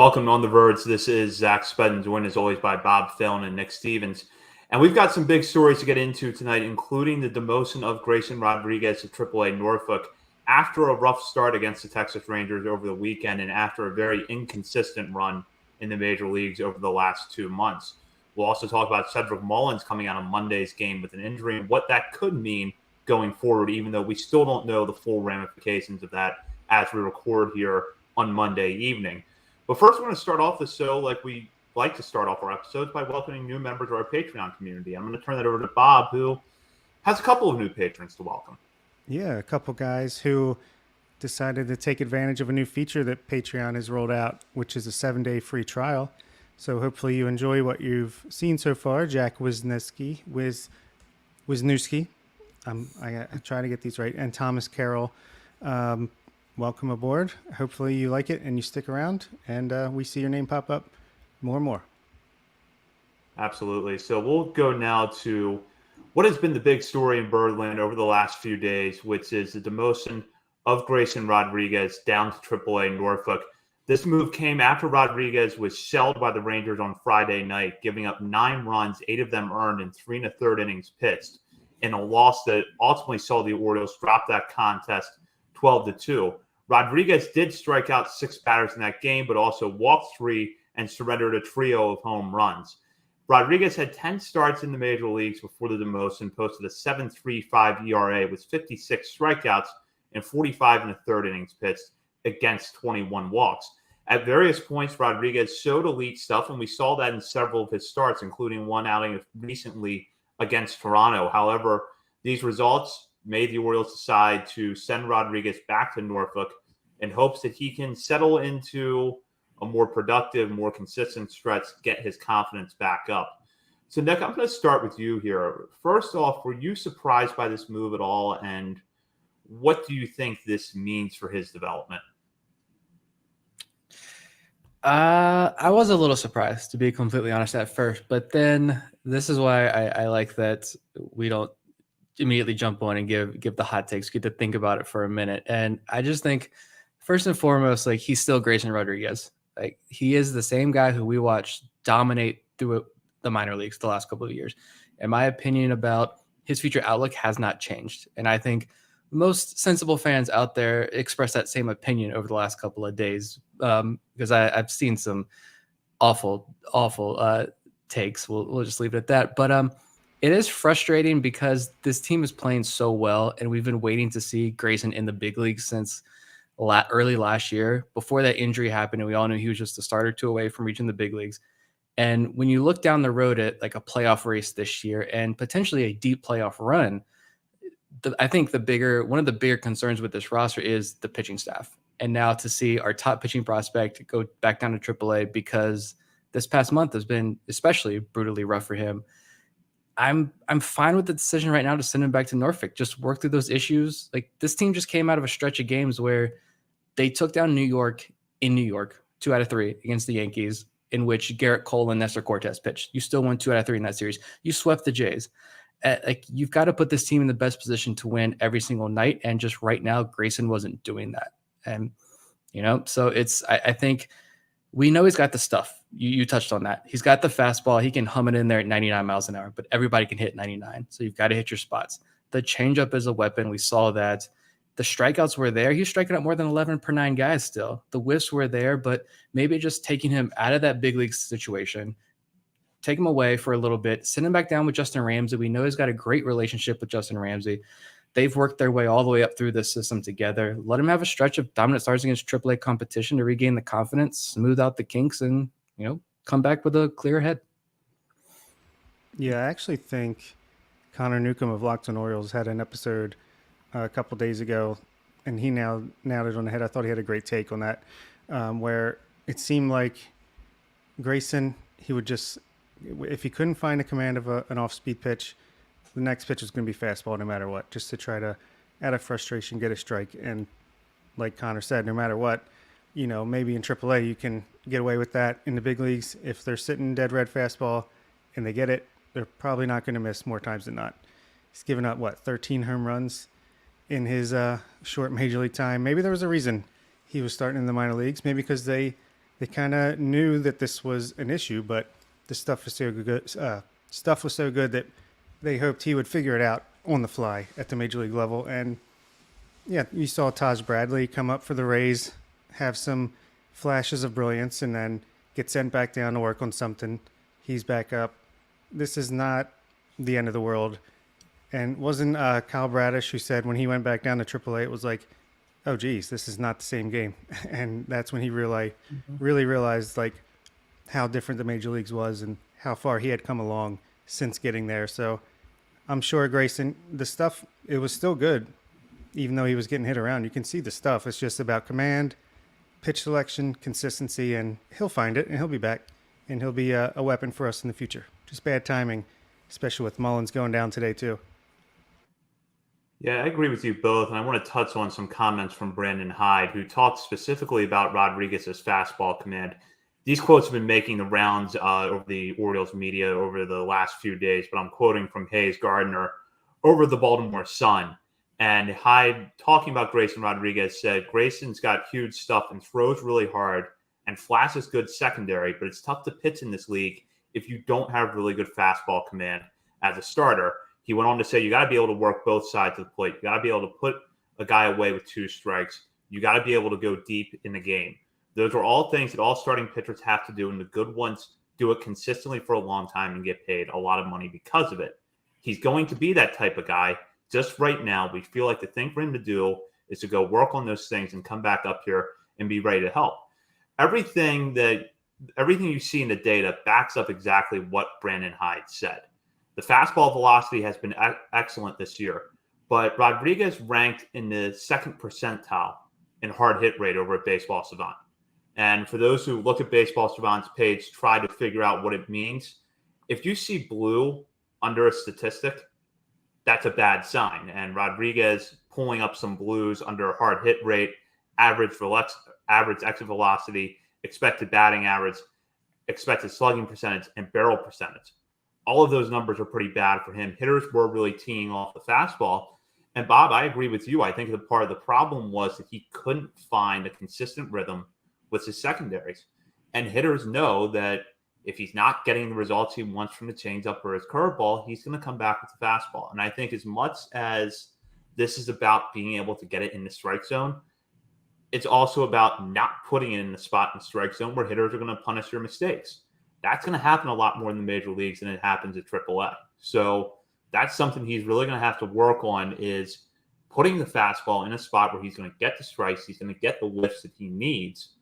Welcome on the Verge. This is Zach Spedden, joined as always by Bob Fallon and Nick Stevens. And we've got some big stories to get into tonight, including the demotion of Grayson Rodriguez to AAA Norfolk after a rough start against the Texas Rangers over the weekend and after a very inconsistent run in the major leagues over the last 2 months. We'll also talk about Cedric Mullins coming out of Monday's game with an injury and what that could mean going forward, even though we still don't know the full ramifications of that as we record here on Monday evening. But first, we're going to start off the show like we like to start off our episodes by welcoming new members of our Patreon community. I'm going to turn that over to Bob, who has a couple of new patrons to welcome. Yeah, a couple guys who decided to take advantage of a new feature that Patreon has rolled out, which is a 7-day free trial. So hopefully you enjoy what you've seen so far. Jack Wisniewski, I try to get these right, and Thomas Carroll. Welcome aboard. Hopefully you like it and you stick around and we see your name pop up more and more. Absolutely. So we'll go now to what has been the big story in Birdland over the last few days, which is the demotion of Grayson Rodriguez down to AAA Norfolk. This move came after Rodriguez was shelled by the Rangers on Friday night, giving up 9 runs, 8 of them earned in 3 1/3 innings pitched, in a loss that ultimately saw the Orioles drop that contest 12-2. Rodriguez did strike out 6 batters in that game, but also walked 3 and surrendered a trio of home runs. Rodriguez had 10 starts in the major leagues before the demotion, posted a 7.35 ERA with 56 strikeouts and 45 1/3 innings pitched against 21 walks. At various points, Rodriguez showed elite stuff, and we saw that in several of his starts, including one outing recently against Toronto. However, these results made the Orioles decide to send Rodriguez back to Norfolk in hopes that he can settle into a more productive, more consistent stretch, get his confidence back up. So, Nick, I'm going to start with you here. First off, were you surprised by this move at all? And what do you think this means for his development? I was a little surprised, to be completely honest, at first. But then this is why I like that we don't immediately jump on and give the hot takes, get to think about it for a minute. And I just think, first and foremost, like, he's still Grayson Rodriguez. Like, he is the same guy who we watched dominate through the minor leagues the last couple of years. And my opinion about his future outlook has not changed. And I think most sensible fans out there express that same opinion over the last couple of days, because I've seen some awful takes. We'll just leave it at that. But it is frustrating because this team is playing so well, and we've been waiting to see Grayson in the big leagues since early last year, before that injury happened, and we all knew he was just a start or two away from reaching the big leagues. And when you look down the road at like a playoff race this year and potentially a deep playoff run, I think one of the bigger concerns with this roster is the pitching staff. And now to see our top pitching prospect go back down to AAA because this past month has been especially brutally rough for him. I'm fine with the decision right now to send him back to Norfolk. Just work through those issues. Like, this team just came out of a stretch of games where they took down New York in New York, 2 out of 3 against the Yankees, in which Garrett Cole and Nestor Cortez pitched. You still won 2 out of 3 in that series. You swept the Jays. You've got to put this team in the best position to win every single night. And just right now, Grayson wasn't doing that. And, so I think we know he's got the stuff. You touched on that. He's got the fastball. He can hum it in there at 99 miles an hour, but everybody can hit 99. So you've got to hit your spots. The changeup is a weapon. We saw that. The strikeouts were there. He was striking out more than 11 per 9 guys still. The whiffs were there, but maybe just taking him out of that big league situation, take him away for a little bit, send him back down with Justin Ramsey. We know he's got a great relationship with Justin Ramsey. They've worked their way all the way up through this system together. Let him have a stretch of dominant starts against AAA competition to regain the confidence, smooth out the kinks, and, come back with a clear head. Yeah, I actually think Connor Newcomb of Locked on Orioles had an episode a couple days ago, and he nailed it on the head. I thought he had a great take on that, where it seemed like Grayson, he would just, if he couldn't find a command of an off-speed pitch, the next pitch was going to be fastball no matter what, just to try to, out of frustration, get a strike. And like Connor said, no matter what, maybe in AAA you can get away with that. In the big leagues, if they're sitting dead red fastball and they get it, they're probably not going to miss more times than not. He's given up, 13 home runs in his short major league time. Maybe there was a reason he was starting in the minor leagues, maybe because they they kind of knew that this was an issue, but the stuff was so good. Stuff was so good that they hoped he would figure it out on the fly at the major league level. And yeah, you saw Taj Bradley come up for the Rays, have some flashes of brilliance, and then get sent back down to work on something. He's back up. This is not the end of the world. And wasn't Kyle Bradish who said when he went back down to AAA, it was like, oh, geez, this is not the same game. And that's when he really realized like how different the major leagues was and how far he had come along since getting there. So I'm sure Grayson, the stuff, it was still good, even though he was getting hit around. You can see the stuff. It's just about command, pitch selection, consistency, and he'll find it and he'll be back and he'll be a weapon for us in the future. Just bad timing, especially with Mullins going down today too. Yeah, I agree with you both. And I want to touch on some comments from Brandon Hyde, who talked specifically about Rodriguez's fastball command. These quotes have been making the rounds over the Orioles media over the last few days, but I'm quoting from Hayes Gardner over the Baltimore Sun. And Hyde, talking about Grayson Rodriguez, said, Grayson's got huge stuff and throws really hard and flashes good secondary, but it's tough to pitch in this league if you don't have really good fastball command as a starter. He went on to say, you got to be able to work both sides of the plate. You got to be able to put a guy away with 2 strikes. You got to be able to go deep in the game. Those are all things that all starting pitchers have to do, and the good ones do it consistently for a long time and get paid a lot of money because of it. He's going to be that type of guy. Just right now, we feel like the thing for him to do is to go work on those things and come back up here and be ready to help. Everything you see in the data backs up exactly what Brandon Hyde said. The fastball velocity has been excellent this year, but Rodriguez ranked in the 2nd percentile in hard hit rate over at Baseball Savant. And for those who look at Baseball Savant's page, try to figure out what it means. If you see blue under a statistic, that's a bad sign. And Rodriguez pulling up some blues under hard hit rate, average exit velocity, expected batting average, expected slugging percentage, and barrel percentage. All of those numbers are pretty bad for him. Hitters were really teeing off the fastball. And Bob, I agree with you. I think that part of the problem was that he couldn't find a consistent rhythm with his secondaries. And hitters know that if he's not getting the results he wants from the changeup or his curveball, he's going to come back with the fastball. And I think as much as this is about being able to get it in the strike zone, it's also about not putting it in the spot in the strike zone where hitters are going to punish your mistakes. That's going to happen a lot more in the major leagues than it happens at AAA. So that's something he's really going to have to work on, is putting the fastball in a spot where he's going to get the strikes, he's going to get the lifts that he needs,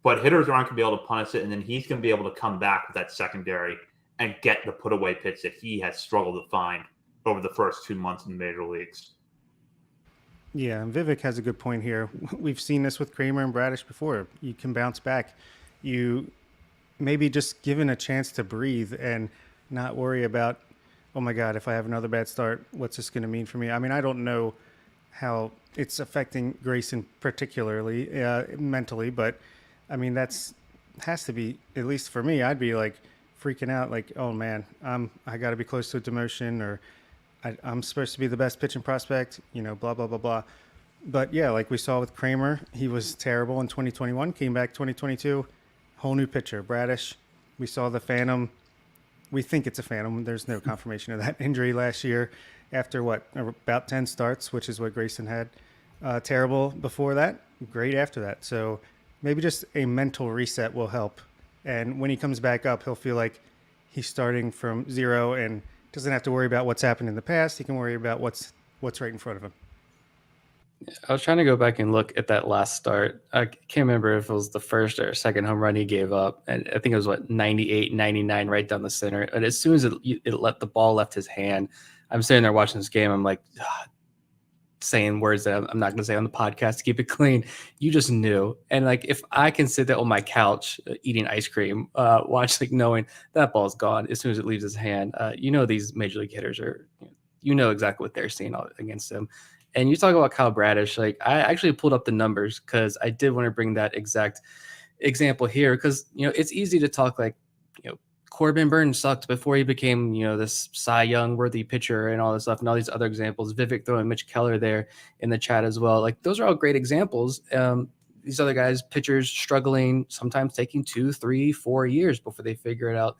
but hitters aren't going to be able to punish it, and then he's going to be able to come back with that secondary and get the put-away pitch that he has struggled to find over the first 2 months in the major leagues. Yeah, and Vivek has a good point here. We've seen this with Kramer and Bradish before. You can bounce back. You maybe just given a chance to breathe and not worry about, oh my God, if I have another bad start, what's this going to mean for me? I mean, I don't know how it's affecting Grayson particularly mentally, but I mean, has to be, at least for me, I'd be like freaking out, like, oh man, I got to be close to a demotion, or I'm supposed to be the best pitching prospect, blah, blah, blah, blah. But yeah, like we saw with Kramer, he was terrible in 2021, came back 2022, whole new pitcher. Bradish, we saw the phantom. We think it's a phantom. There's no confirmation of that injury last year after about 10 starts, which is what Grayson had. Terrible before that, great after that. So maybe just a mental reset will help. And when he comes back up, he'll feel like he's starting from zero and doesn't have to worry about what's happened in the past. He can worry about what's right in front of him. I was trying to go back and look at that last start. I can't remember if it was the first or second home run he gave up. And I think it was 98, 99 right down the center. And as soon as the ball left his hand, I'm sitting there watching this game. I'm like, saying words that I'm not going to say on the podcast to keep it clean. You just knew. And like, if I can sit there on my couch eating ice cream, knowing that ball's gone as soon as it leaves his hand, these major league hitters are, exactly what they're seeing against him. And you talk about Kyle Bradish, like I actually pulled up the numbers because I did want to bring that exact example here because, it's easy to talk like, Corbin Burns sucked before he became, this Cy Young worthy pitcher and all this stuff and all these other examples. Vivek throwing Mitch Keller there in the chat as well. Like those are all great examples. these other guys, pitchers struggling, sometimes taking 2, 3, 4 years before they figure it out.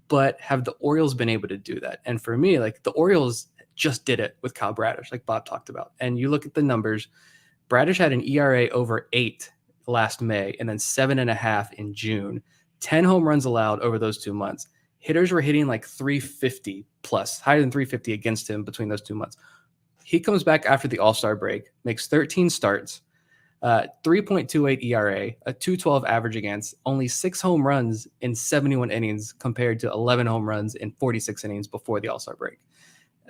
But have the Orioles been able to do that? And for me, like the Orioles just did it with Kyle Bradish, like Bob talked about. And you look at the numbers, Bradish had an ERA over 8 last May and then 7.5 in June, 10 home runs allowed over those 2 months. Hitters were hitting like 350 plus, higher than 350 against him between those 2 months. He comes back after the All-Star break, makes 13 starts, 3.28 ERA, a 2.12 average against, only 6 home runs in 71 innings compared to 11 home runs in 46 innings before the All-Star break.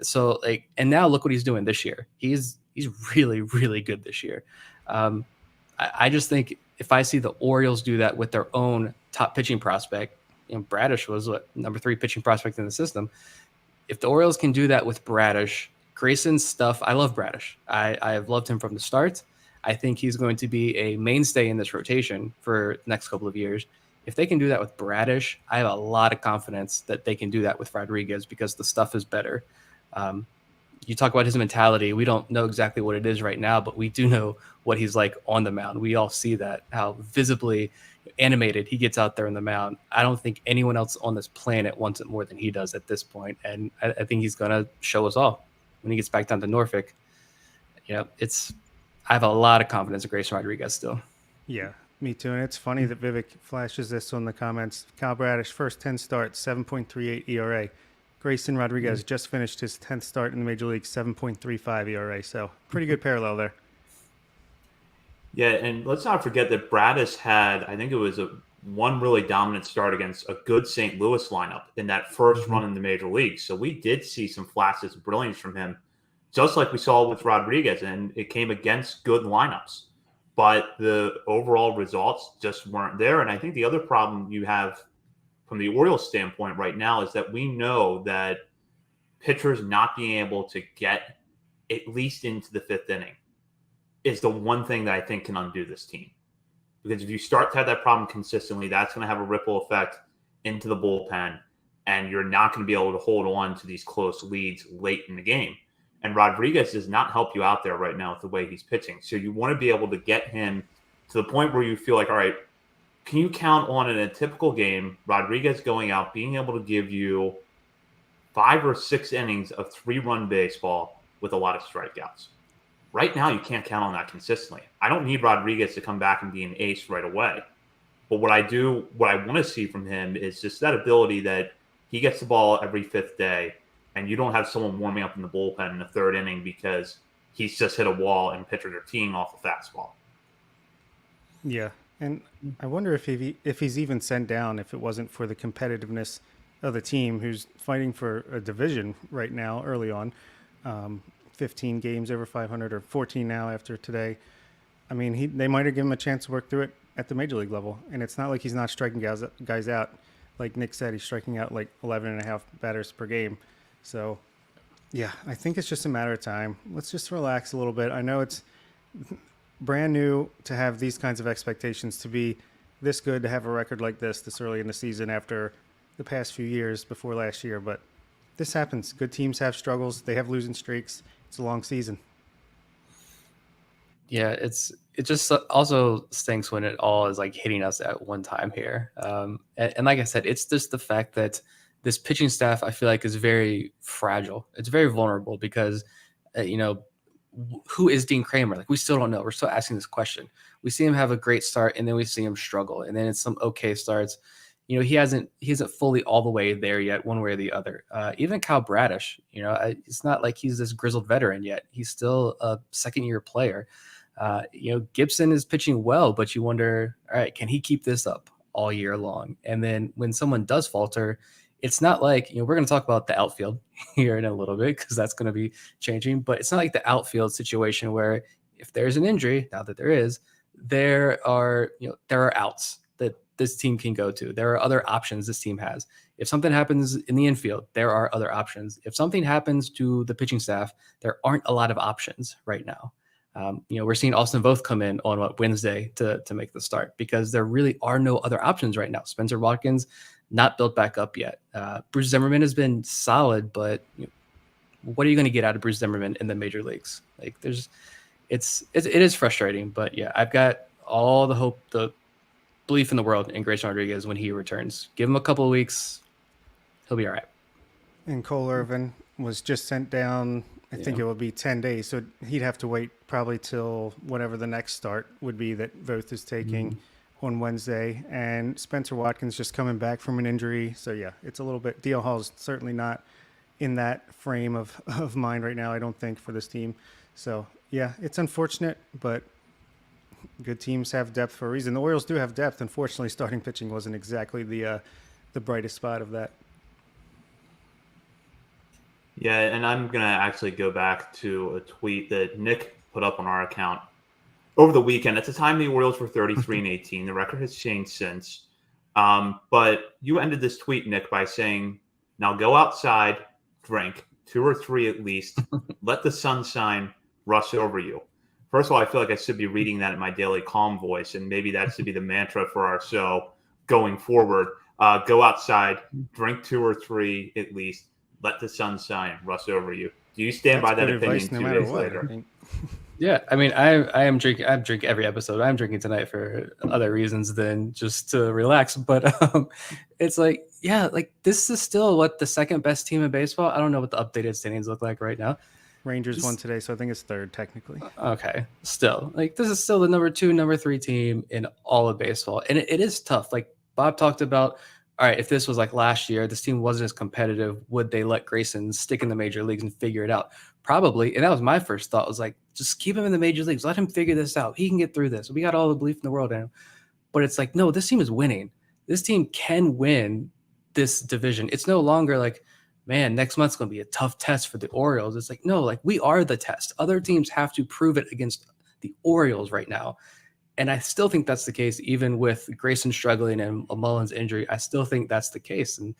So like, and now look what he's doing this year. He's really, really good this year. I just think if I see the Orioles do that with their own top pitching prospect, Bradish was number 3 pitching prospect in the system. If the Orioles can do that with Bradish, Grayson's stuff, I love Bradish. I have loved him from the start. I think he's going to be a mainstay in this rotation for the next couple of years. If they can do that with Bradish, I have a lot of confidence that they can do that with Rodriguez because the stuff is better. You talk about his mentality. We don't know exactly what it is right now, but we do know what he's like on the mound. We all see that, how visibly animated he gets out there on the mound. I don't think anyone else on this planet wants it more than he does at this point. And I think he's going to show us all when he gets back down to Norfolk. I have a lot of confidence in Grayson Rodriguez still. Yeah, me too. And it's funny that Vivek flashes this on the comments. Kyle Bradish, first 10 starts, 7.38 ERA. Grayson Rodriguez just finished his 10th start in the Major League, 7.35 ERA. So pretty good parallel there. Yeah, and let's not forget that Bradish had, I think it was one really dominant start against a good St. Louis lineup in that first run in the Major League. So we did see some flashes of brilliance from him, just like we saw with Rodriguez, and it came against good lineups. But the overall results just weren't there. And I think the other problem you have from the Orioles standpoint right now is that we know that pitchers not being able to get at least into the 5th inning is the one thing that I think can undo this team. Because if you start to have that problem consistently, that's going to have a ripple effect into the bullpen, and you're not going to be able to hold on to these close leads late in the game. And Rodriguez does not help you out there right now with the way he's pitching. So you want to be able to get him to the point where you feel like, all right, can you count on in a typical game, Rodriguez going out, being able to give you 5 or 6 innings of 3-run baseball with a lot of strikeouts? Right now, you can't count on that consistently. I don't need Rodriguez to come back and be an ace right away. But what I want to see from him is just that ability that he gets the ball every 5th day, and you don't have someone warming up in the bullpen in the 3rd inning because he's just hit a wall and pitchers are teeing off a fastball. Yeah, and I wonder if he's even sent down if it wasn't for the competitiveness of the team who's fighting for a division right now early on. 15 games over 500 or 14 now after today. I mean, they might have given him a chance to work through it at the Major League level. And it's not like he's not striking guys out. Like Nick said, he's striking out like 11 and a half batters per game. So, yeah, I think it's just a matter of time. Let's just relax a little bit. I know it's brand new to have these kinds of expectations, to be this good, to have a record like this early in the season after the past few years before last year. But this happens. Good teams have struggles. They have losing streaks. It's a long season. Yeah, it just also stinks when it all is like hitting us at one time here. And like I said, it's just the fact that this pitching staff, I feel like, is very fragile. It's very vulnerable because, who is Dean Kramer? Like, we still don't know. We're still asking this question. We see him have a great start, and then we see him struggle, and then it's some okay starts. He isn't fully all the way there yet, one way or the other. Even Kyle Bradish, it's not like he's this grizzled veteran yet. He's still a second-year player. Gibson is pitching well, but you wonder, all right, can he keep this up all year long? And then when someone does falter, it's not like, we're going to talk about the outfield here in a little bit because that's going to be changing, but it's not like the outfield situation where if there's an injury, now that there are outs that this team can go to. There are other options this team has. If something happens in the infield, there are other options. If something happens to the pitching staff, there aren't a lot of options right now. We're seeing Austin Voth come in on Wednesday to make the start because there really are no other options right now. Spencer Watkins not built back up yet. Bruce Zimmerman has been solid, but what are you going to get out of Bruce Zimmerman in the major leagues? Like it is frustrating, but yeah, I've got all the hope, the belief in the world in Grayson Rodriguez when he returns. Give him a couple of weeks, he'll be all right. And Cole Irvin was just sent down. I think it would be 10 days. So he'd have to wait probably till whatever the next start would be that Voth is taking on Wednesday. And Spencer Watkins just coming back from an injury. So, yeah, it's a little bit. DL Hall's certainly not in that frame of mind right now, I don't think, for this team. So, yeah, it's unfortunate, but good teams have depth for a reason. The Orioles do have depth. Unfortunately, starting pitching wasn't exactly the brightest spot of that. Yeah, and I'm going to actually go back to a tweet that Nick put up on our account over the weekend. At the time, the Orioles were 33-18. The record has changed since. But you ended this tweet, Nick, by saying, now go outside, drink, 2 or 3 at least, let the sunshine rush over you. First of all, I feel like I should be reading that in my daily calm voice, and maybe that should be the mantra for our show going forward. Go outside, drink 2 or 3 at least, let the sunshine rush over you. Do you stand by that opinion 2 days later? Yeah, I mean, I am drinking. I drink every episode. I'm drinking tonight for other reasons than just to relax. But it's like, yeah, like this is still what the second best team in baseball. I don't know what the updated standings look like right now. Rangers won today, so I think it's third technically. Okay, still, like this is still the number 2, number 3 team in all of baseball, and it is tough. Like Bob talked about. All right, if this was like last year, this team wasn't as competitive, would they let Grayson stick in the major leagues and figure it out? Probably. And that was my first thought, was like, just keep him in the major leagues. Let him figure this out. He can get through this. We got all the belief in the world in him. But it's like, no, this team is winning. This team can win this division. It's no longer like, man, next month's going to be a tough test for the Orioles. It's like, no, like we are the test. Other teams have to prove it against the Orioles right now. And I still think that's the case, even with Grayson struggling and Mullins' injury. I still think that's the case. And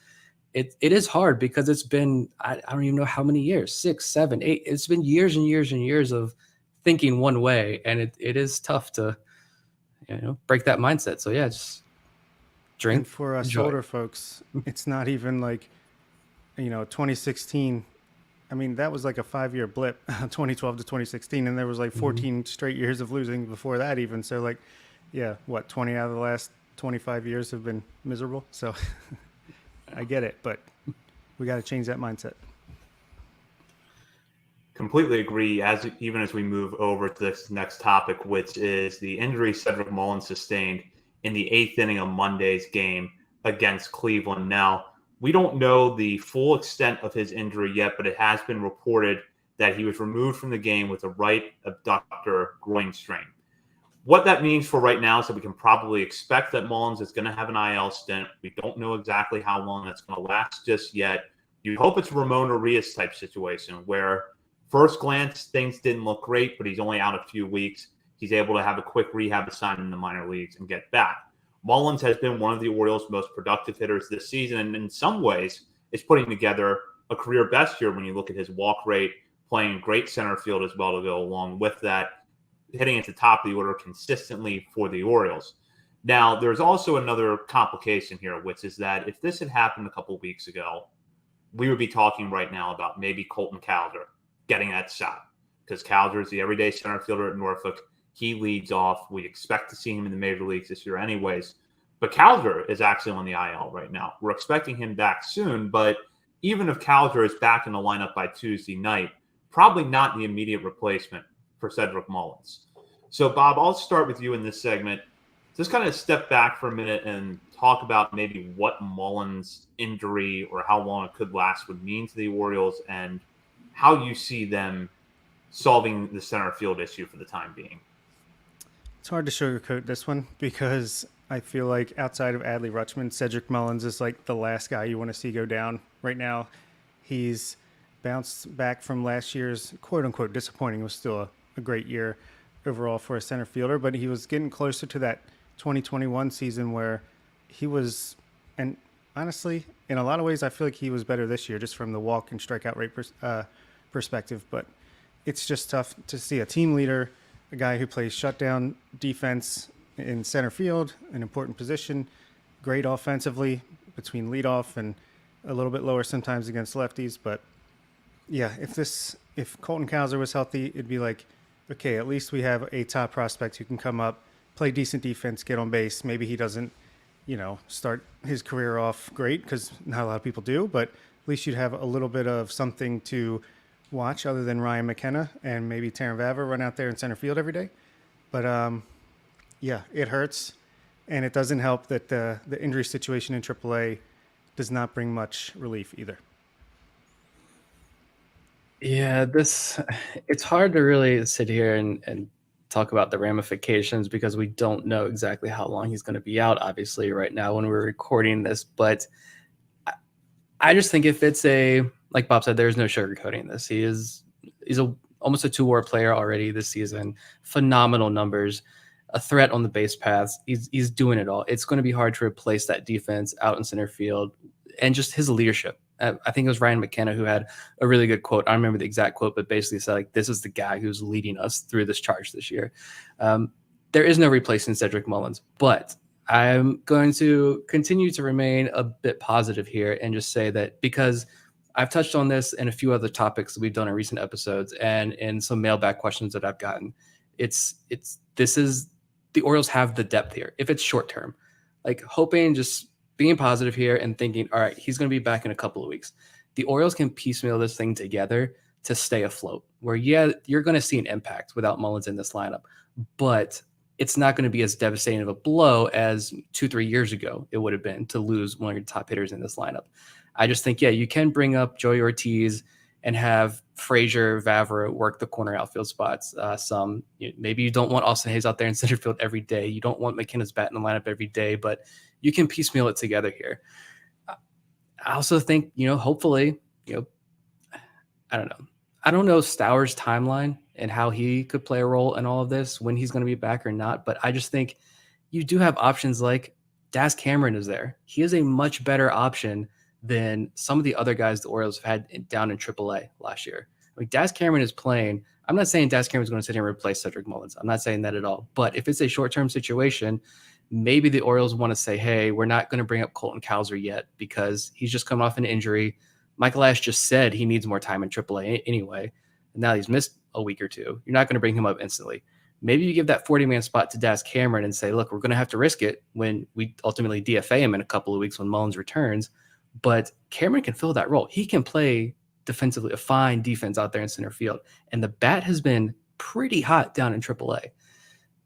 it is hard because it's been, I don't even know how many years, 6, 7, 8. It's been years and years and years of thinking one way. And it is tough to, break that mindset. So, yeah, just drink. And for us older folks, it's not even like, 2016. I mean, that was like a 5-year blip, 2012 to 2016, and there was like 14 straight years of losing before that even. So like, yeah, 20 out of the last 25 years have been miserable. So I get it, but we got to change that mindset. Completely agree. Even as we move over to this next topic, which is the injury Cedric Mullins sustained in the 8th inning of Monday's game against Cleveland. Now, we don't know the full extent of his injury yet, but it has been reported that he was removed from the game with a right abductor groin strain. What that means for right now is that we can probably expect that Mullins is going to have an IL stint. We don't know exactly how long that's going to last just yet. You hope it's a Ramon Urias type situation where first glance things didn't look great, but he's only out a few weeks. He's able to have a quick rehab assignment in the minor leagues and get back. Mullins has been one of the Orioles' most productive hitters this season, and in some ways is putting together a career best year when you look at his walk rate, playing great center field as well to go along with that, hitting at the top of the order consistently for the Orioles. Now, there's also another complication here, which is that if this had happened a couple of weeks ago, we would be talking right now about maybe Colton Cowser getting that shot, because Cowser is the everyday center fielder at Norfolk. He leads off. We expect to see him in the major leagues this year anyways. But Cowser is actually on the IL right now. We're expecting him back soon, but even if Cowser is back in the lineup by Tuesday night, probably not the immediate replacement for Cedric Mullins. So, Bob, I'll start with you in this segment. Just kind of step back for a minute and talk about maybe what Mullins' injury or how long it could last would mean to the Orioles and how you see them solving the center field issue for the time being. It's hard to sugarcoat this one because I feel like outside of Adley Rutschman, Cedric Mullins is like the last guy you want to see go down right now. He's bounced back from last year's quote-unquote disappointing. It was still a great year overall for a center fielder, but he was getting closer to that 2021 season where he was, and honestly, in a lot of ways, I feel like he was better this year just from the walk and strikeout rate perspective, but it's just tough to see a team leader, a guy who plays shutdown defense in center field, an important position, great offensively between leadoff and a little bit lower sometimes against lefties. But yeah, if Colton Cowser was healthy, it'd be like, okay, at least we have a top prospect who can come up, play decent defense, get on base. Maybe he doesn't, start his career off great because not a lot of people do, but at least you'd have a little bit of something to watch other than Ryan McKenna and maybe Taron Vavra run out there in center field every day. But yeah, it hurts, and it doesn't help that the injury situation in AAA does not bring much relief either. Yeah, it's hard to really sit here and talk about the ramifications because we don't know exactly how long he's going to be out, obviously, right now when we're recording this. But I just think if it's like Bob said, there's no sugarcoating this. He's almost a 2-WAR player already this season. Phenomenal numbers, a threat on the base paths. He's doing it all. It's going to be hard to replace that defense out in center field and just his leadership. I think it was Ryan McKenna who had a really good quote. I don't remember the exact quote, but basically said, like, this is the guy who's leading us through this charge this year. There is no replacing Cedric Mullins, but I'm going to continue to remain a bit positive here and just say that because I've touched on this and a few other topics that we've done in recent episodes and in some mailbag questions that I've gotten, the Orioles have the depth here. If it's short term, like hoping, just being positive here and thinking, all right, he's going to be back in a couple of weeks. The Orioles can piecemeal this thing together to stay afloat where, yeah, you're going to see an impact without Mullins in this lineup, but it's not going to be as devastating of a blow as 2-3 years ago it would have been to lose one of your top hitters in this lineup. I just think, yeah, you can bring up Joey Ortiz and have Frazier, Vavra work the corner outfield spots. Maybe you don't want Austin Hayes out there in center field every day. You don't want McKenna's bat in the lineup every day, but you can piecemeal it together here. I also think, hopefully, I don't know. I don't know Stauer's timeline and how he could play a role in all of this, when he's going to be back or not. But I just think you do have options like Daz Cameron is there. He is a much better option than some of the other guys the Orioles have had down in AAA last year. I mean, Daz Cameron is playing. I'm not saying Daz Cameron is going to sit here and replace Cedric Mullins. I'm not saying that at all. But if it's a short-term situation, maybe the Orioles want to say, hey, we're not going to bring up Colton Cowser yet because he's just coming off an injury. Michael Ash just said he needs more time in AAA anyway. And now he's missed a week or two. You're not going to bring him up instantly. Maybe you give that 40-man spot to Daz Cameron and say, look, we're going to have to risk it when we ultimately DFA him in a couple of weeks when Mullins returns. But Cameron can fill that role. He can play defensively, a fine defense out there in center field. And the bat has been pretty hot down in AAA.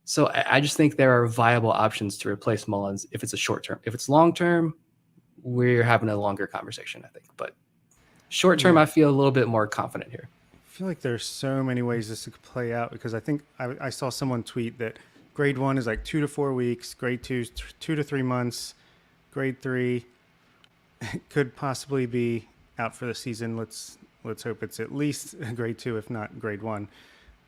So I just think there are viable options to replace Mullins if it's a short term. If it's long term, we're having a longer conversation, I think. But short term, I feel a little bit more confident here. I feel like there's so many ways this could play out because I think I saw someone tweet that grade 1 is like 2 to 4 weeks, grade 2 is 2 to 3 months, grade 3 could possibly be out for the season. Let's hope it's at least grade 2, if not grade 1.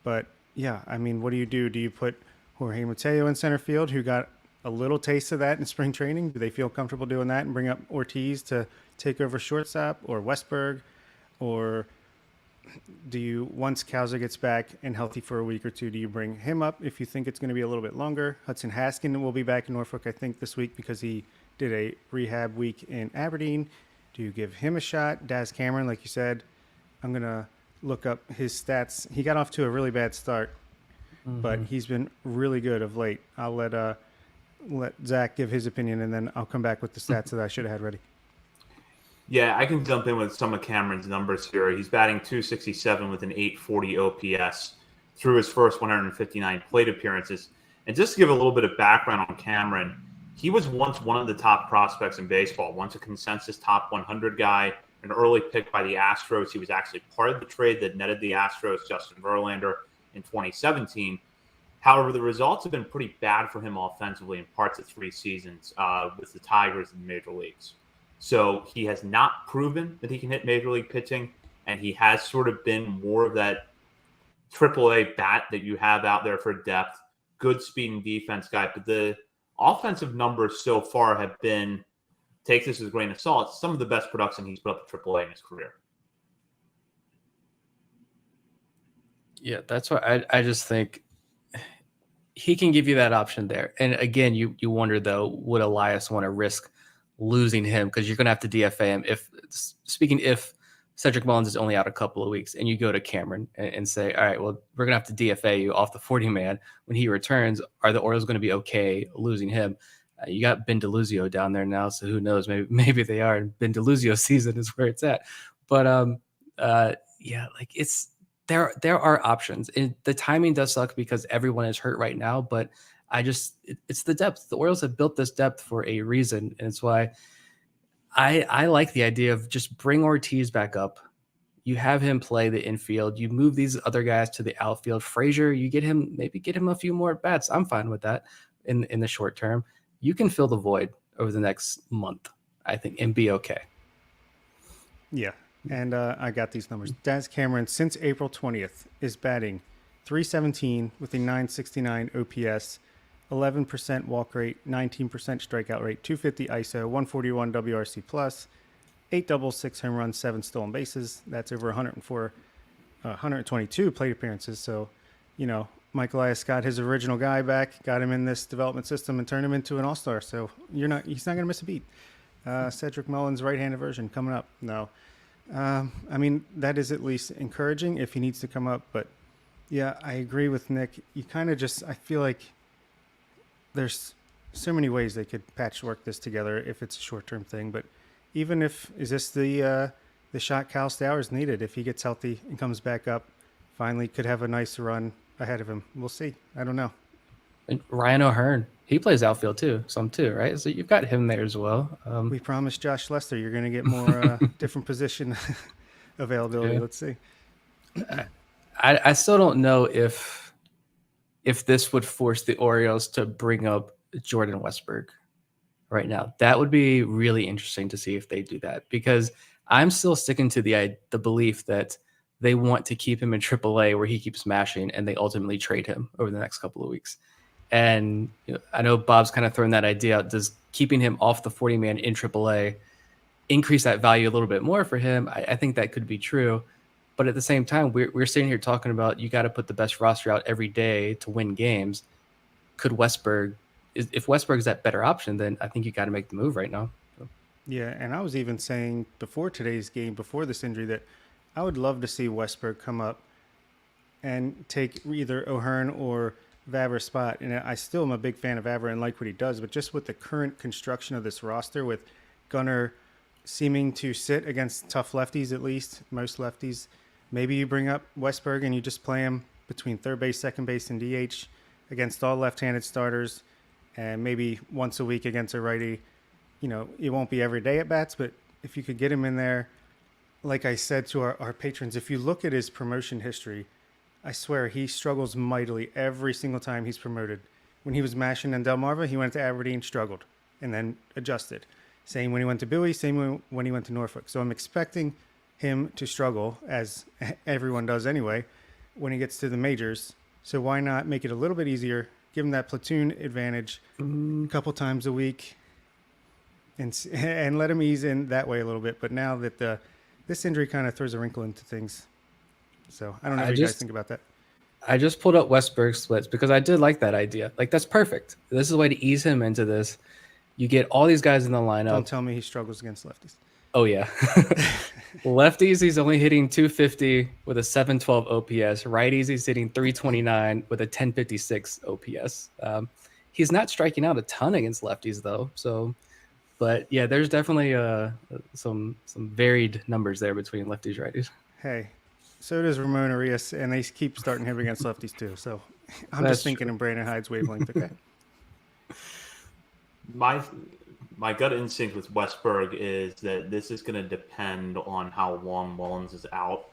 But yeah, I mean, what do you do? Do you put Jorge Mateo in center field, who got a little taste of that in spring training? Do they feel comfortable doing that and bring up Ortiz to take over shortstop, or Westberg? Or do you, once Cowser gets back and healthy for a week or two, do you bring him up if you think it's going to be a little bit longer? Hudson Haskin will be back in Norfolk, I think, this week because he did a rehab week in Aberdeen. Do you give him a shot? Daz Cameron, like you said, I'm going to look up his stats. He got off to a really bad start, but he's been really good of late. I'll let Zach give his opinion, and then I'll come back with the stats that I should have had ready. Yeah, I can jump in with some of Cameron's numbers here. He's batting .267 with an .840 OPS through his first 159 plate appearances. And just to give a little bit of background on Cameron, he was once one of the top prospects in baseball, once a consensus top 100 guy, an early pick by the Astros. He was actually part of the trade that netted the Astros Justin Verlander in 2017. However, the results have been pretty bad for him offensively in parts of 3 seasons with the Tigers in the major leagues. So he has not proven that he can hit major league pitching, and he has sort of been more of that AAA bat that you have out there for depth, good speed and defense guy. But the offensive numbers so far have been, take this as a grain of salt, some of the best production he's put up at AAA in his career. Yeah, that's why I just think he can give you that option there. And again, you wonder, though, would Elias want to risk losing him? Because you're going to have to DFA him. If Cedric Mullins is only out a couple of weeks, and you go to Cameron and say, all right, well, we're going to have to DFA you off the 40-man. When he returns, are the Orioles going to be okay losing him? You got Ben DeLuzio down there now, so who knows? Maybe they are. And Ben DeLuzio season is where it's at. But yeah, like there are options. The timing does suck because everyone is hurt right now, but it's the depth. The Orioles have built this depth for a reason, and it's why I like the idea of just bring Ortiz back up. You have him play the infield. You move these other guys to the outfield. Frazier, you get him a few more at bats. I'm fine with that in the short term. You can fill the void over the next month, I think, and be okay. Yeah, and I got these numbers. Daz Cameron, since April 20th, is batting .317 with a .969 OPS, 11% walk rate, 19% strikeout rate, 250 ISO, 141 WRC plus, 8 doubles, 6 home runs, 7 stolen bases. That's over 122 plate appearances. So, Mike Elias got his original guy back, got him in this development system, and turned him into an all-star. So he's not going to miss a beat. Cedric Mullins' right-handed version coming up. No, I mean that is at least encouraging if he needs to come up. But yeah, I agree with Nick. You kind of I feel like there's so many ways they could patchwork this together if it's a short-term thing. But even is this the shot Cal Stowers needed? If he gets healthy and comes back up, finally could have a nice run ahead of him. We'll see. I don't know. And Ryan O'Hearn, he plays outfield too, right? So you've got him there as well. We promised Josh Lester you're going to get more different position availability. Yeah. Let's see. I still don't know if this would force the Orioles to bring up Jordan Westburg right now. That would be really interesting to see if they do that, because I'm still sticking to the belief that they want to keep him in AAA where he keeps smashing, and they ultimately trade him over the next couple of weeks. And I know Bob's kind of thrown that idea out. Does keeping him off the 40-man in AAA increase that value a little bit more for him? I think that could be true. But at the same time, we're sitting here talking about you got to put the best roster out every day to win games. If Westberg's that better option, then I think you got to make the move right now. So. Yeah, and I was even saying before today's game, before this injury, that I would love to see Westberg come up and take either O'Hearn or Vavr's spot. And I still am a big fan of Vavra and like what he does, but just with the current construction of this roster, with Gunnar seeming to sit against tough lefties, at least most lefties, maybe you bring up Westberg and you just play him between third base, second base, and DH against all left-handed starters, and maybe once a week against a righty. It won't be every day at bats, but if you could get him in there, like I said to our patrons, if you look at his promotion history, I swear he struggles mightily every single time he's promoted. When he was mashing in Delmarva, he went to Aberdeen, struggled, and then adjusted. Same when he went to Bowie, same when he went to Norfolk. So I'm expecting him to struggle, as everyone does anyway, when he gets to the majors. So why not make it a little bit easier, give him that platoon advantage a couple times a week, and let him ease in that way a little bit. But now that this injury kind of throws a wrinkle into things. So I don't know what you guys think about that. I just pulled up Westberg splits because I did like that idea. Like, that's perfect. This is a way to ease him into this. You get all these guys in the lineup. Don't tell me he struggles against lefties. Oh, yeah. Lefties, he's only hitting 250 with a 712 OPS. Righties, he's hitting 329 with a 1056 OPS. He's not striking out a ton against lefties, though. So, but yeah, there's definitely some varied numbers there between lefties, righties. Hey, so does Ramon Arias, and they keep starting him against lefties too. So I'm just thinking in Brandon Hyde's wavelength. Okay. My gut instinct with Westberg is that this is going to depend on how long Mullins is out.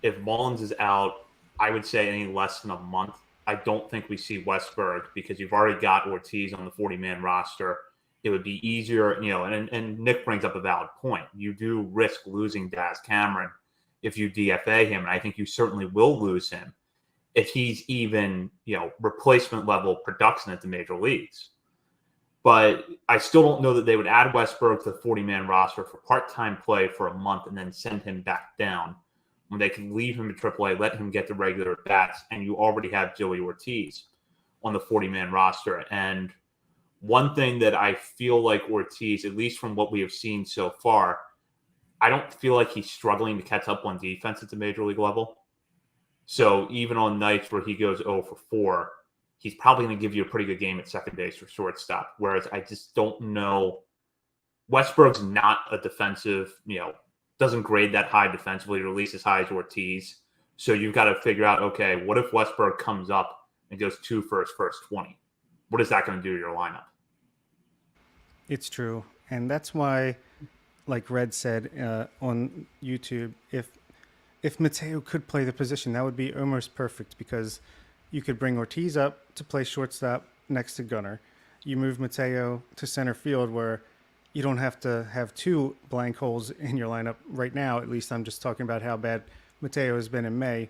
If Mullins is out, I would say any less than a month. I don't think we see Westberg because you've already got Ortiz on the 40-man roster. It would be easier, and Nick brings up a valid point. You do risk losing Daz Cameron if you DFA him, and I think you certainly will lose him if he's even, replacement level production at the major leagues. But I still don't know that they would add Westberg to the 40-man roster for part-time play for a month and then send him back down when they can leave him at AAA, let him get the regular bats, and you already have Joey Ortiz on the 40-man roster. And one thing that I feel like Ortiz, at least from what we have seen so far, I don't feel like he's struggling to catch up on defense at the major league level. So even on nights where he goes 0 for 4, he's probably going to give you a pretty good game at second base or shortstop. Whereas I just don't know. Westburg's not a defensive, doesn't grade that high defensively, or at least as high as Ortiz. So you've got to figure out, okay, what if Westburg comes up and goes 2 for his first 20? What is that going to do to your lineup? It's true. And that's why, like Red said on YouTube, if Mateo could play the position, that would be almost perfect, because you could bring Ortiz up to play shortstop next to Gunnar. You move Mateo to center field, where you don't have to have two blank holes in your lineup right now. At least I'm just talking about how bad Mateo has been in May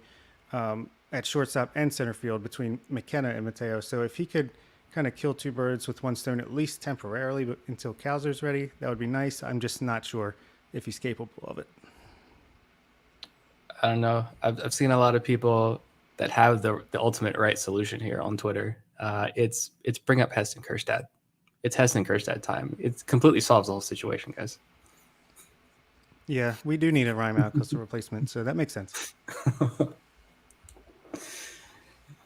at shortstop and center field between McKenna and Mateo. So if he could kind of kill two birds with one stone, at least temporarily, but until Kowser's ready, that would be nice. I'm just not sure if he's capable of it. I don't know. I've seen a lot of people that have the ultimate right solution here on Twitter. It's bring up Heston Kjerstad. It's Heston Kjerstad time. It completely solves the whole situation, guys. Yeah, we do need a Ryan Mountcastle replacement, so that makes sense.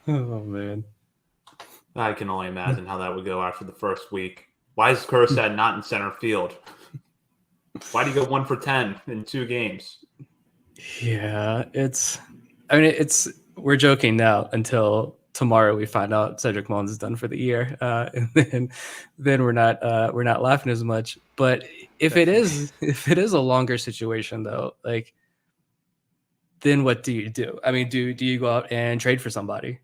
Oh, man. I can only imagine how that would go after the first week. Why is Kjerstad not in center field? Why do you go 1 for 10 in 2 games? Yeah, we're joking now until tomorrow we find out Cedric Mullins is done for the year, and then we're not laughing as much. But if it is a longer situation though, like, then what do you do? I mean, do you go out and trade for somebody?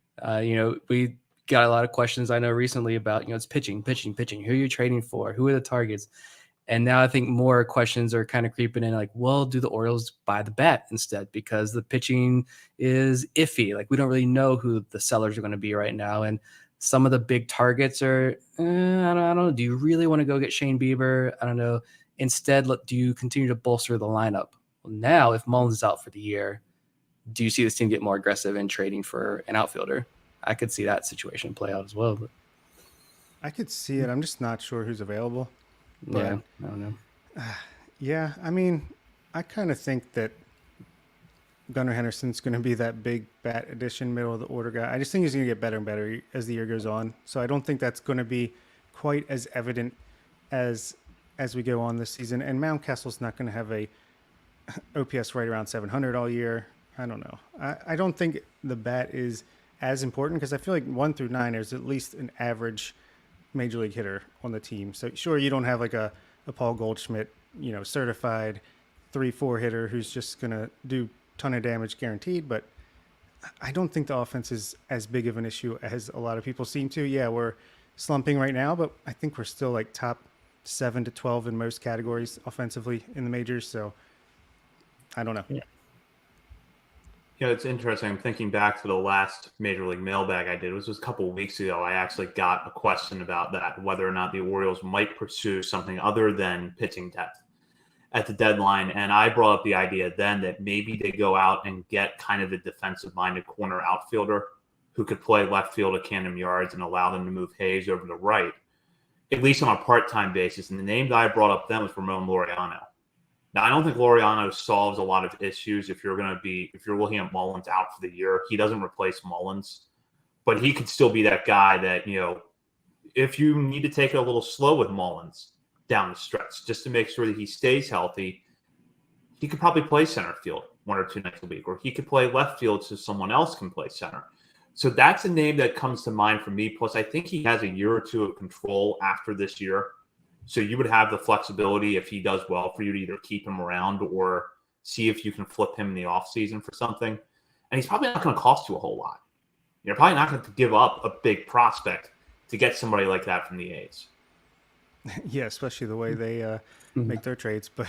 We got a lot of questions I know recently about, it's pitching. Who are you trading for? Who are the targets? And now I think more questions are kind of creeping in, like, well, do the Orioles buy the bat instead? Because the pitching is iffy. Like, we don't really know who the sellers are going to be right now. And some of the big targets are, I don't know. Do you really want to go get Shane Bieber? I don't know. Instead, do you continue to bolster the lineup? Well, now, if Mullins is out for the year, do you see this team get more aggressive in trading for an outfielder? I could see that situation play out as well. But I could see it. I'm just not sure who's available. But, yeah, I don't know. Yeah, I mean, I kind of think that Gunnar Henderson's going to be that big bat addition, middle of the order guy. I just think he's going to get better and better as the year goes on. So I don't think that's going to be quite as evident as we go on this season. And Mountcastle's not going to have a OPS right around 700 all year. I don't know. I don't think the bat is as important, because I feel like 1 through 9 is at least an average major league hitter on the team. So sure, you don't have like a Paul Goldschmidt, certified 3-4 hitter who's just going to do ton of damage guaranteed, but I don't think the offense is as big of an issue as a lot of people seem to. Yeah, we're slumping right now, but I think we're still like top 7 to 12 in most categories offensively in the majors. So I don't know. Yeah. It's interesting. I'm thinking back to the last Major League mailbag I did. It was just a couple of weeks ago. I actually got a question about that, whether or not the Orioles might pursue something other than pitching depth at the deadline. And I brought up the idea then that maybe they go out and get kind of a defensive-minded corner outfielder who could play left field at Camden Yards and allow them to move Hayes over to right, at least on a part-time basis. And the name that I brought up then was Ramon Laureano. Now, I don't think Laureano solves a lot of issues if you're looking at Mullins out for the year. He doesn't replace Mullins, but he could still be that guy that, if you need to take it a little slow with Mullins down the stretch, just to make sure that he stays healthy, he could probably play center field 1 or 2 nights a week, or he could play left field so someone else can play center. So that's a name that comes to mind for me. Plus, I think he has a year or two of control after this year. So you would have the flexibility, if he does well, for you to either keep him around or see if you can flip him in the offseason for something. And he's probably not going to cost you a whole lot. You're probably not going to give up a big prospect to get somebody like that from the A's. Yeah, especially the way they make their trades. But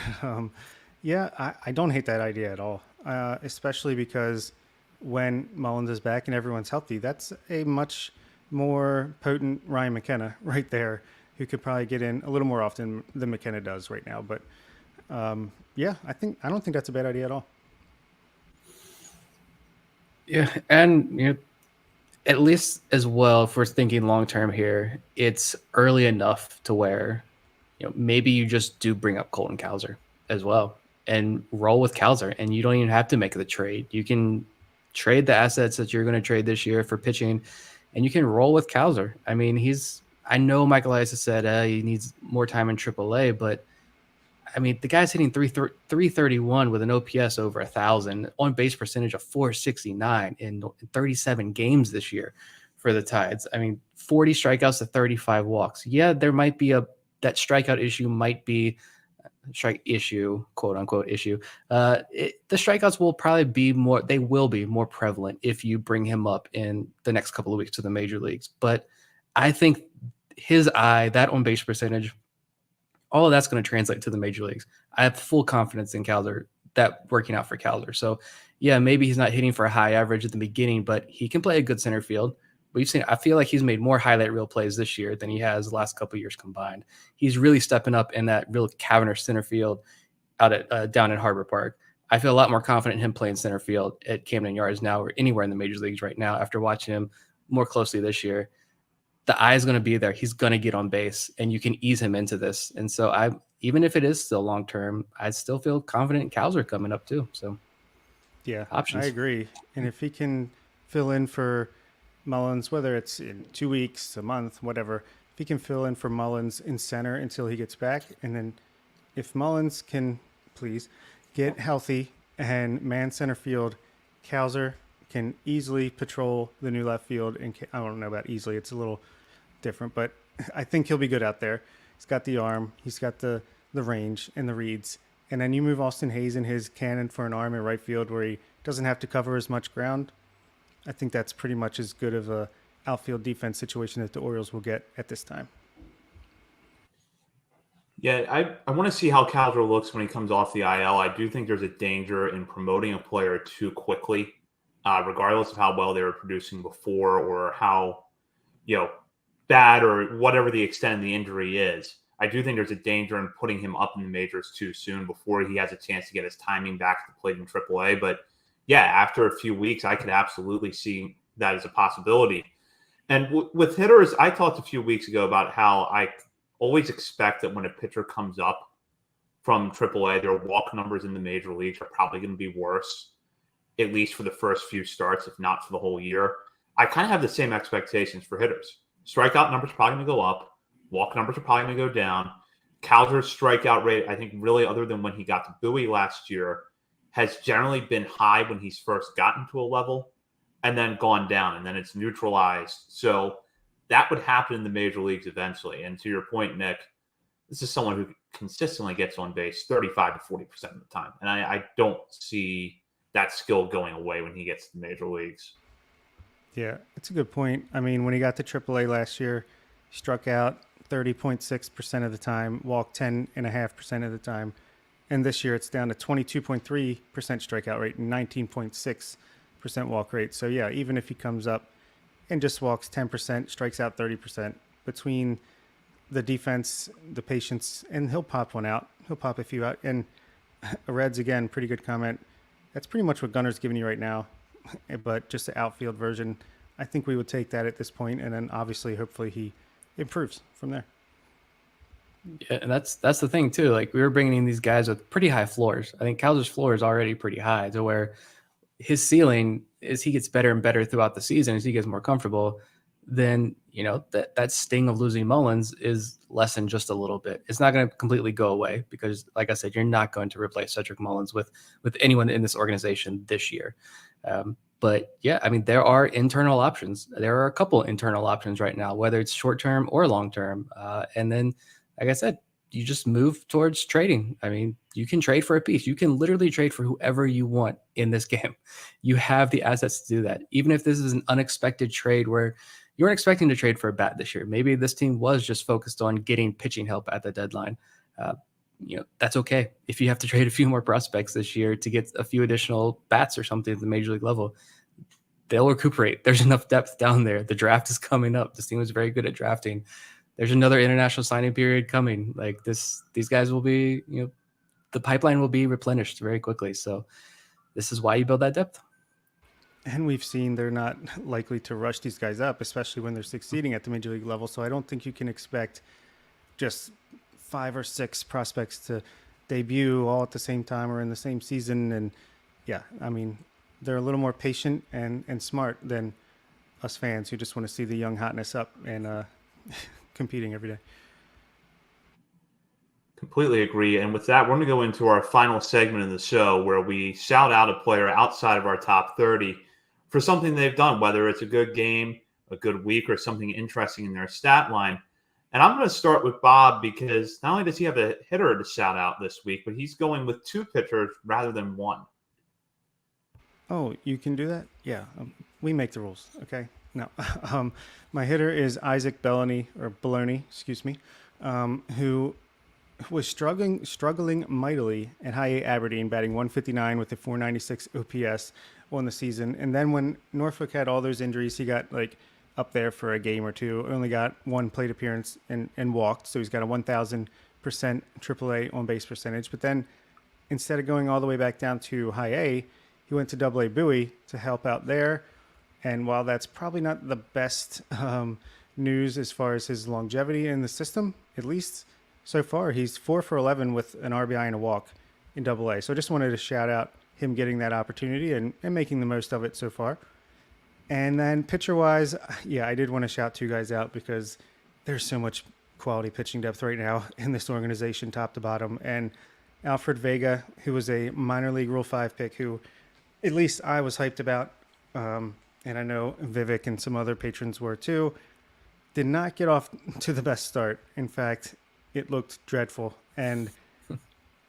yeah, I don't hate that idea at all, especially because when Mullins is back and everyone's healthy, that's a much more potent Ryan McKenna right there, who could probably get in a little more often than McKenna does right now. But yeah, I don't think that's a bad idea at all. Yeah, and at least as well, if we're thinking long term here, it's early enough to where maybe you just do bring up Colton Kowser as well. and roll with Kowser, and you don't even have to make the trade. You can trade the assets that you're going to trade this year for pitching, and you can roll with Kowser. I mean, I know Michael Elias has said he needs more time in AAA, but I mean, the guy's hitting 331 with an OPS over 1,000, on base percentage of 469 in 37 games this year for the Tides. I mean, 40 strikeouts to 35 walks. Yeah, there might be that strikeout issue might be strike issue, quote unquote issue. The strikeouts will probably be more, they will be more prevalent if you bring him up in the next couple of weeks to the major leagues. But I think that on base percentage, all of that's going to translate to the major leagues. I have full confidence in Calder, that working out for Calder. So yeah, maybe he's not hitting for a high average at the beginning, but he can play a good center field. I feel like he's made more highlight reel plays this year than he has the last couple of years combined. He's really stepping up in that real cavernous center field down at Harbor Park. I feel a lot more confident in him playing center field at Camden Yards now, or anywhere in the major leagues right now after watching him more closely this year. The eye is going to be there. He's going to get on base, and you can ease him into this. And so even if it is still long term, I still feel confident in Kowser coming up too. So yeah, options. I agree. And if he can fill in for Mullins, whether it's in 2 weeks, a month, whatever, if he can fill in for Mullins in center until he gets back, and then if Mullins can please get healthy and man center field, Kowser can easily patrol the new left field. And I don't know about easily; it's a little different, but I think he'll be good out there. He's got the arm, he's got the range and the reads. And then you move Austin Hayes in his cannon for an arm in right field where he doesn't have to cover as much ground. I think that's pretty much as good of a outfield defense situation that the Orioles will get at this time. Yeah, I want to see how Calder looks when he comes off the IL. I do think there's a danger in promoting a player too quickly, regardless of how well they were producing before or how, bad or whatever the extent of the injury is. I do think there's a danger in putting him up in the majors too soon before he has a chance to get his timing back at the plate in AAA. But yeah, after a few weeks, I could absolutely see that as a possibility. And with hitters, I talked a few weeks ago about how I always expect that when a pitcher comes up from AAA, their walk numbers in the major leagues are probably going to be worse, at least for the first few starts, if not for the whole year. I kind of have the same expectations for hitters. Strikeout numbers are probably going to go up. Walk numbers are probably going to go down. Calder's strikeout rate, I think, really, other than when he got to Bowie last year, has generally been high when he's first gotten to a level and then gone down, and then it's neutralized. So that would happen in the major leagues eventually. And to your point, Nick, this is someone who consistently gets on base 35 to 40% of the time. And I don't see that skill going away when he gets to the major leagues. Yeah, that's a good point. I mean, when he got to AAA last year, he struck out 30.6% of the time, walked 10.5% of the time. And this year it's down to 22.3% strikeout rate and 19.6% walk rate. So yeah, even if he comes up and just walks 10%, strikes out 30%, between the defense, the patience, and he'll pop one out. He'll pop a few out. And Reds, again, pretty good comment. That's pretty much what Gunner's giving you right now, but just the outfield version. I think we would take that at this point, and then obviously, hopefully, he improves from there. Yeah, and that's the thing too. Like, we were bringing in these guys with pretty high floors. I think Calder's floor is already pretty high, to where his ceiling, as he gets better and better throughout the season, as he gets more comfortable, then that sting of losing Mullins is lessened just a little bit. It's not going to completely go away because, like I said, you're not going to replace Cedric Mullins with anyone in this organization this year. But yeah, I mean, there are internal options. There are a couple internal options right now, whether it's short term or long term. And then, like I said, you just move towards trading. I mean, you can trade for a piece. You can literally trade for whoever you want in this game. You have the assets to do that. Even if this is an unexpected trade where you weren't expecting to trade for a bat this year, maybe this team was just focused on getting pitching help at the deadline. That's okay. If you have to trade a few more prospects this year to get a few additional bats or something at the major league level, they'll recuperate. There's enough depth down there. The draft is coming up. This team is very good at drafting. There's another international signing period coming. Like this, these guys will be, the pipeline will be replenished very quickly. So this is why you build that depth. And we've seen they're not likely to rush these guys up, especially when they're succeeding at the major league level. So I don't think you can expect just 5 or 6 prospects to debut all at the same time or in the same season. And yeah, I mean, they're a little more patient and smart than us fans who just want to see the young hotness up and competing every day. Completely agree. And with that, we're going to go into our final segment of the show where we shout out a player outside of our top 30 for something they've done, whether it's a good game, a good week, or something interesting in their stat line. And I'm going to start with Bob because not only does he have a hitter to shout out this week, but he's going with 2 pitchers rather than 1. Oh, you can do that? Yeah, we make the rules. Okay. No, my hitter is Isaac Bologna, excuse me, who was struggling mightily at high A Aberdeen, batting 159 with a 496 OPS on the season. And then when Norfolk had all those injuries, he got like up there for a game or two. Only got 1 plate appearance and walked, so he's got a 1,000% AAA on base percentage. But then instead of going all the way back down to high A, he went to Double A Bowie to help out there. And while that's probably not the best news as far as his longevity in the system, at least so far, he's 4 for 11 with an RBI and a walk in Double A. So I just wanted to shout out him getting that opportunity and making the most of it so far. And then pitcher-wise, yeah, I did want to shout 2 guys out because there's so much quality pitching depth right now in this organization, top to bottom. And Alfred Vega, who was a minor league Rule 5 pick, who at least I was hyped about, and I know Vivek and some other patrons were too, did not get off to the best start. In fact, it looked dreadful. And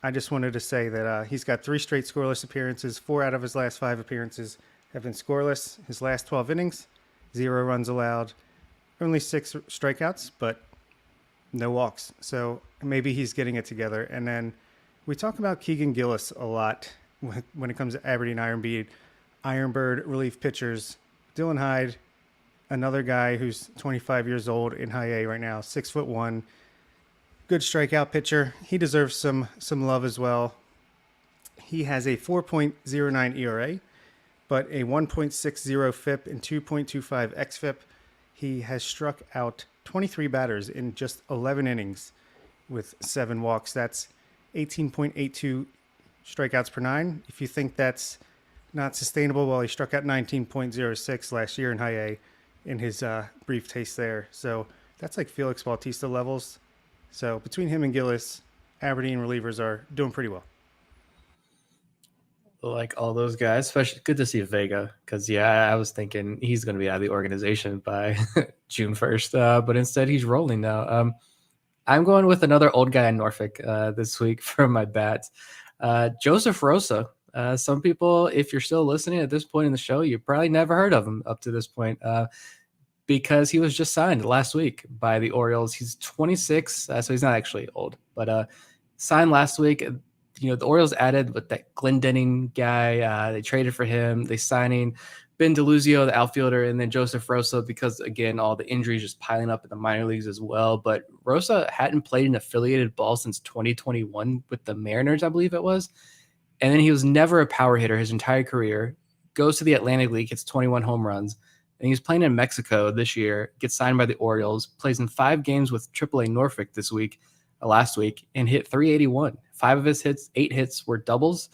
I just wanted to say that he's got 3 straight scoreless appearances. 4 out of his last 5 appearances have been scoreless. His last 12 innings, 0 runs allowed, only 6 strikeouts, but no walks. So maybe he's getting it together. And then we talk about Keegan Gillis a lot when it comes to Aberdeen Ironbird relief pitchers. Dylan Hyde, another guy who's 25 years old in high A right now, 6'1", good strikeout pitcher. He deserves some love as well. He has a 4.09 ERA, but a 1.60 FIP and 2.25 xFIP. He has struck out 23 batters in just 11 innings with 7 walks. That's 18.82 strikeouts per 9. If you think that's not sustainable, well, he struck out 19.06 last year in high A in his brief taste there. So that's like Felix Bautista levels. So between him and Gillis, Aberdeen relievers are doing pretty well. Like all those guys, especially good to see Vega because, yeah, I was thinking he's going to be out of the organization by June 1st, but instead he's rolling now. I'm going with another old guy in Norfolk this week for my bats, Joseph Rosa. Some people, if you're still listening at this point in the show, you probably never heard of him up to this point because he was just signed last week by the Orioles. He's 26, so he's not actually old, but signed last week. You know, the Orioles added with that Glendening guy. They traded for him. They signing Ben DeLuzio, the outfielder, and then Joseph Rosa because, again, all the injuries just piling up in the minor leagues as well. But Rosa hadn't played an affiliated ball since 2021 with the Mariners, I believe it was. And then he was never a power hitter his entire career. Goes to the Atlantic League, hits 21 home runs. And he's playing in Mexico this year, gets signed by the Orioles, plays in 5 games with AAA Norfolk last week, and hit 381. 5 of his hits, 8 hits were doubles,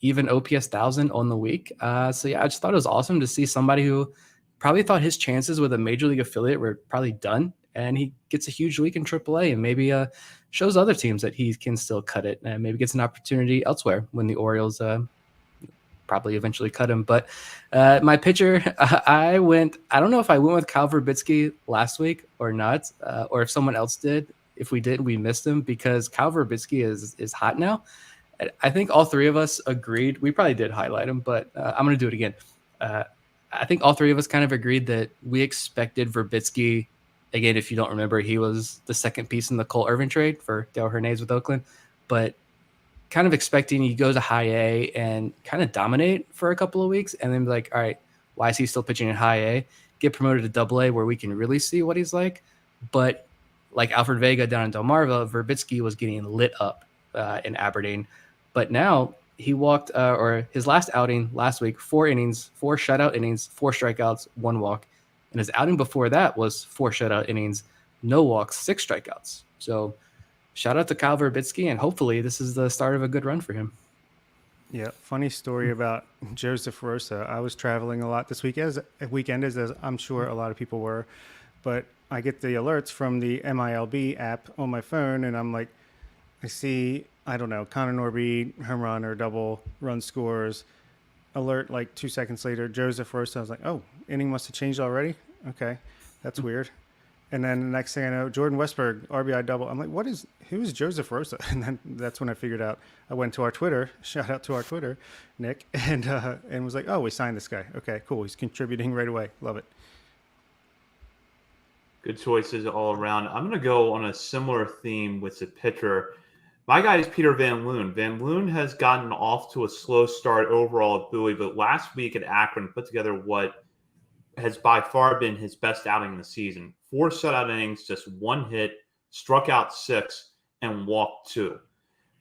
even OPS 1000 on the week. So yeah, I just thought it was awesome to see somebody who probably thought his chances with a major league affiliate were probably done, and he gets a huge week in AAA and maybe shows other teams that he can still cut it and maybe gets an opportunity elsewhere when the Orioles probably eventually cut him. But my pitcher, I don't know if I went with Kyle Verbitsky last week or not, or if someone else did. If we did, we missed him because Kyle Verbitsky is hot now. I think all 3 of us agreed. We probably did highlight him, but I'm going to do it again. I think all 3 of us kind of agreed that we expected Verbitsky. Again, if you don't remember, he was the second piece in the Cole Irvin trade for Dale Hernandez with Oakland, but kind of expecting he goes to high A and kind of dominate for a couple of weeks and then be like, all right, why is he still pitching in high A? Get promoted to Double A where we can really see what he's like. But like Alfred Vega down in Delmarva, Verbitsky was getting lit up in Aberdeen. But now he walked, or his last outing last week, 4 innings, 4 shutout innings, 4 strikeouts, 1 walk. And his outing before that was 4 shutout innings, no walks, 6 strikeouts. So shout out to Kyle Verbitsky, and hopefully this is the start of a good run for him. Yeah, funny story about Joseph Rosa. I was traveling a lot this weekend, as I'm sure a lot of people were, but I get the alerts from the MILB app on my phone, and I'm like, I see, I don't know, Connor Norby, home run or double run scores. Alert like 2 seconds later, Joseph Rosa. I was like, oh, inning must have changed already. Okay, that's weird. And then the next thing I know, Jordan Westberg, RBI double. I'm like, who is Joseph Rosa? And then that's when I figured out. I went to our Twitter, shout out to our Twitter, Nick, and was like, oh, we signed this guy. Okay, cool. He's contributing right away. Love it. Good choices all around. I'm going to go on a similar theme with the pitcher. My guy is Peter Van Loon. Van Loon has gotten off to a slow start overall at Bowie, but last week at Akron put together what has by far been his best outing in the season. 4 shutout innings, just 1 hit, struck out 6, and walked 2.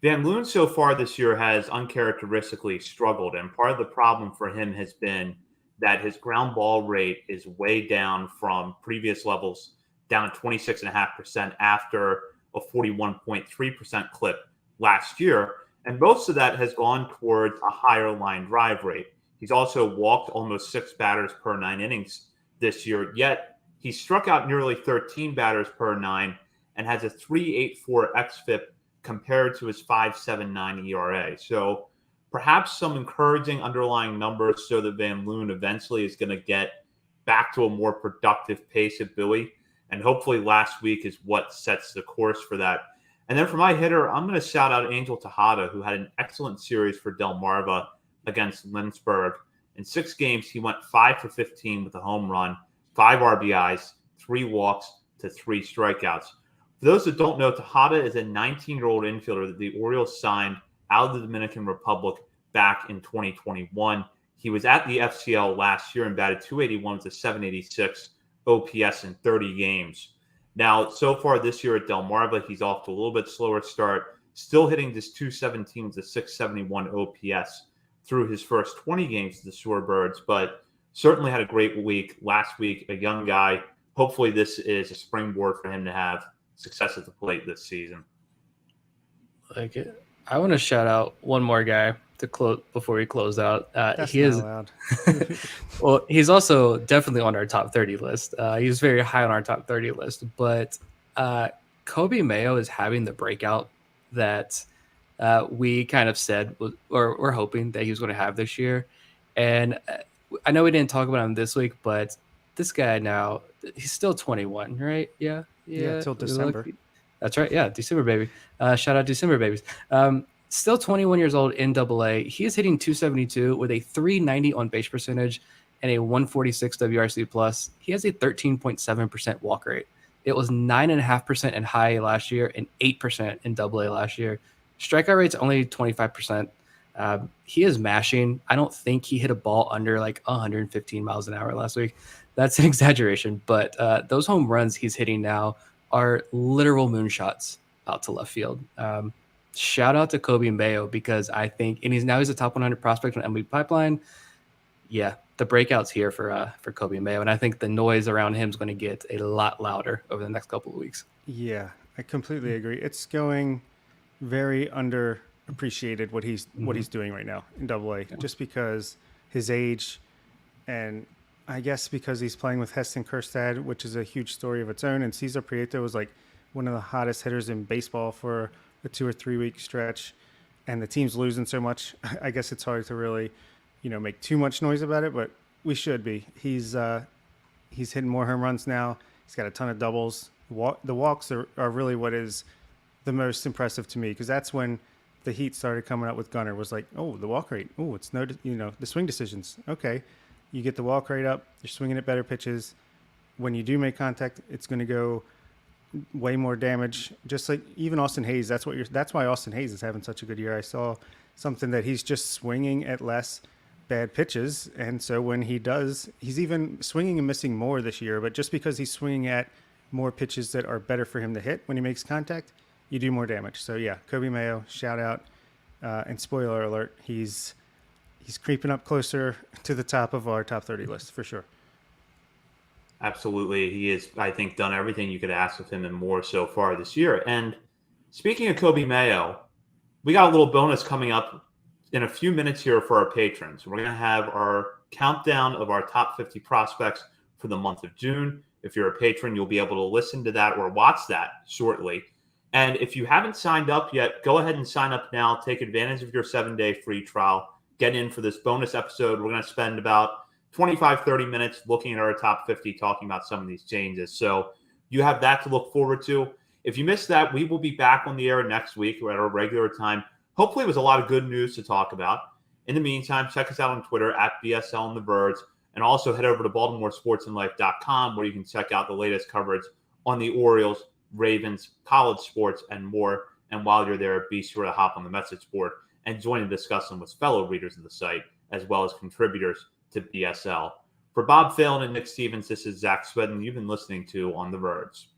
Van Loon so far this year has uncharacteristically struggled, and part of the problem for him has been that his ground ball rate is way down from previous levels, down to 26.5% after a 41.3% clip last year. And most of that has gone towards a higher line drive rate. He's also walked almost 6 batters per 9 innings this year, yet he struck out nearly 13 batters per 9 and has a 3.84 xFIP compared to his 5.79 ERA. So perhaps some encouraging underlying numbers so that Van Loon eventually is going to get back to a more productive pace at Bowie. And hopefully last week is what sets the course for that. And then for my hitter, I'm going to shout out Angel Tejada, who had an excellent series for Delmarva against Lynchburg. In 6 games, he went 5 for 15 with a home run, 5 RBIs, 3 walks to 3 strikeouts. For those that don't know, Tejada is a 19-year-old infielder that the Orioles signed out of the Dominican Republic back in 2021. He was at the FCL last year and batted 281 with a 786 OPS in 30 games. Now, so far this year at Delmarva, he's off to a little bit slower start, still hitting this 217 with a 671 OPS through his first 20 games of the Shorebirds, but certainly had a great week last week, a young guy. Hopefully this is a springboard for him to have success at the plate this season. Like it. I want to shout out one more guy to close before we close out. That's he not is allowed. well, he's also definitely on our top 30 list. He's very high on our top 30 list, but Kobe Mayo is having the breakout that we kind of said or we're hoping that he was going to have this year. And I know we didn't talk about him this week, but this guy now, he's still 21, right? Yeah. Till December. That's right. Yeah, December baby. Shout out December babies. Still 21 years old in AA. He is hitting 272 with a 390 on base percentage and a 146 WRC plus. He has a 13.7% walk rate. It was 9.5% in high A last year and 8% in AA last year. Strikeout rate's only 25%. He is mashing. I don't think he hit a ball under like 115 miles an hour last week. That's an exaggeration, but those home runs he's hitting now are literal moonshots out to left field. Shout out to Kobe Mayo because I think, and he's a top 100 prospect on MLB Pipeline. Yeah, the breakout's here for Kobe Mayo, and I think the noise around him is going to get a lot louder over the next couple of weeks. Yeah, I completely agree. It's going very underappreciated what he's doing right now in AA, just because his age, and I guess because he's playing with Heston Kjerstad, which is a huge story of its own, and Cesar Prieto was like one of the hottest hitters in baseball for a 2 or 3 week stretch, and the team's losing so much. I guess it's hard to really, make too much noise about it, but we should be. He's hitting more home runs now. He's got a ton of doubles. The walks are really what is the most impressive to me, because that's when the heat started coming up with Gunnar. Was like, oh, the walk rate. Oh, it's no, the swing decisions. Okay, you get the walk rate up. You're swinging at better pitches. When you do make contact, it's going to go way more damage. Just like even Austin Hayes, that's why Austin Hayes is having such a good year. I saw something that he's just swinging at less bad pitches, and so when he does, he's even swinging and missing more this year. But just because he's swinging at more pitches that are better for him to hit when he makes contact, you do more damage. So yeah, Kobe Mayo, shout out, and spoiler alert, he's creeping up closer to the top of our top 30 list for sure. Absolutely. He has, I think, done everything you could ask of him and more so far this year. And Speaking of Kobe Mayo, we got a little bonus coming up in a few minutes here for our patrons. We're going to have our countdown of our top 50 prospects for the month of June. If you're a patron, you'll be able to listen to that or watch that shortly. And if you haven't signed up yet, go ahead and sign up now. Take advantage of your 7-day free trial. Get in for this bonus episode. We're going to spend about 25, 30 minutes looking at our top 50, talking about some of these changes. So you have that to look forward to. If you missed that, we will be back on the air next week at our regular time. Hopefully, it was a lot of good news to talk about. In the meantime, check us out on Twitter at BSL and the Verge, and also head over to BaltimoreSportsAndLife.com where you can check out the latest coverage on the Orioles, Ravens, college sports, and more. And while you're there, be sure to hop on the message board and join the discussion with fellow readers of the site, as well as contributors to BSL. For Bob Phelan and Nick Stevens, this is Zach Swedden. You've been listening to On the Verge.